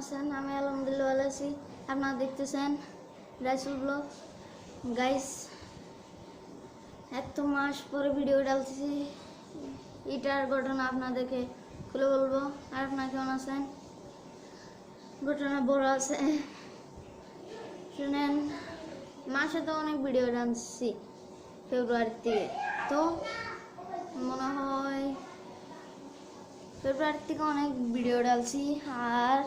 আছেন? আমি আলহামদুলিল্লাহ ভালো আছি। আপনারা দেখতেছেন রাইসুল ব্লগ। গাইস, এত মাস পরে ভিডিও ডালতেছি, এটার ঘটনা আপনাদেরকে খুলে বলবো। আর আপনারা কেমন আছেন? ঘটনা বড় আছে, শুনেন। মাসে তো অনেক ভিডিও ডালছি ফেব্রুয়ারি থেকে, তো মনে হয় ফেব্রুয়ারি থেকে অনেক ভিডিও ডালছি, আর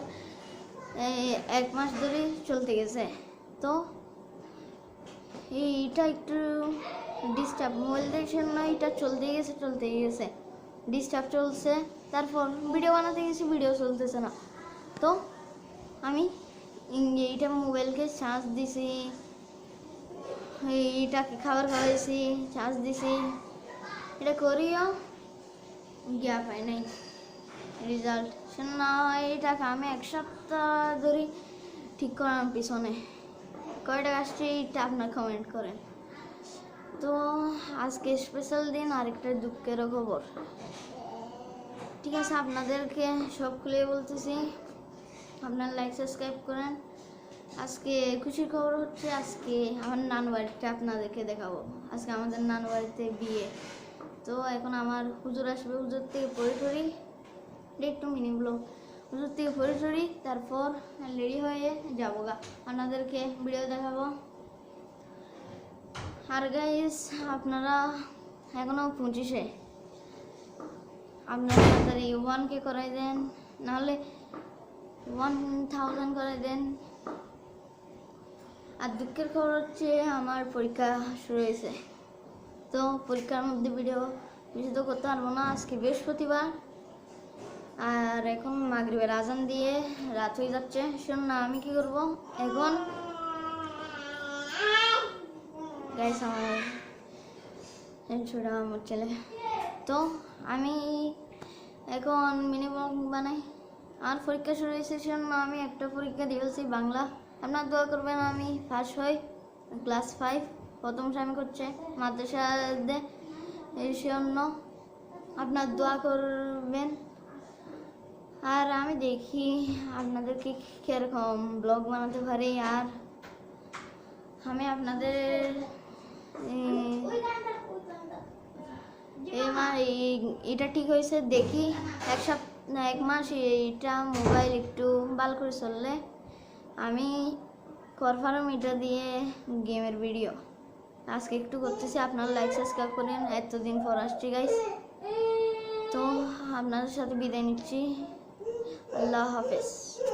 এক মাস ধরে চলতে গেছে। তো এইটা একটু ডিস্টার্ব, মোবাইল দেখছেন না, এটা চলতে গেছে ডিস্টার্ব চলছে। তারপর ভিডিও বানাতে গেছি, ভিডিও চলতেছে না। তো আমি এইটা মোবাইলকে চার্জ দিছি, এইটাকে খাবার খাওয়াইছি, চার্জ দিছি, এটা করিও গিয়া পাই নাই রেজাল্ট। না, এইটাকে আমি এক সপ্তাহ ধরে ঠিক করার পিছনে কয়টা আসছে এইটা আপনার কমেন্ট করেন। তো আজকে স্পেশাল দিন, আরেকটা দুঃখেরও খবর। ঠিক আছে, আপনাদেরকে সব খুলে বলতেছি, আপনার লাইক সাবস্ক্রাইব করেন। আজকে খুশির খবর হচ্ছে, আজকে আমার নানু বাড়িটা আপনাদেরকে দেখাবো। আজকে আমাদের নানু বাড়িতে বিয়ে। তো এখন আমার হুজুর আসবে, হুজুর থেকে পড়ি একটু মিনি ব্লগ, হুজুর থেকে পড়ি, তারপর রেডি হয়ে যাবো গা, আপনাদেরকে ভিডিও দেখাবো। আর গাইস, আপনারা এখনো 25-এ, আপনারা তাড়াতাড়ি 1K করাই দেন, নাহলে 1000 করাই দেন। আর দুঃখের খবর হচ্ছে, আমার পরীক্ষা শুরু হয়েছে। তো পরীক্ষার মধ্যে ভিডিও বেশি তো করতে পারবো না। আজকে বৃহস্পতিবার, আর এখন মাগরিবের আজান দিয়ে রাত হয়ে যাচ্ছে। শোন না, আমি কি করব এখন? গাইস, আমার ছোটা আমার ছেলে। তো আমি এখন মিনি ব্লগ বানাই। আর পরীক্ষা শুরু হয়েছে, শোন না, আমি একটা পরীক্ষা দিয়েছি বাংলা। আপনার দোয়া করবেন আমি পাস হই। ক্লাস 5 প্রথম সেম করছে মাদ্রাসাতে, এই জন্য আপনার দোয়া করবেন। আর আমি দেখি আপনাদেরকে কীরকম ব্লগ বানাতে পারি। আর আমি আপনাদের এটা ঠিক হয়েছে দেখি, এক মাস এইটা মোবাইল একটু ভালো করে চললে আমি করফারম এটা দিয়ে গেমের ভিডিও আজকে একটু করতেছি। আপনারা লাইক সাবস্ক্রাইব করেন, এতদিন পর আসছি গাইস। তো আপনাদের সাথে বিদায় নিচ্ছি, আল্লাহ হাফেজ।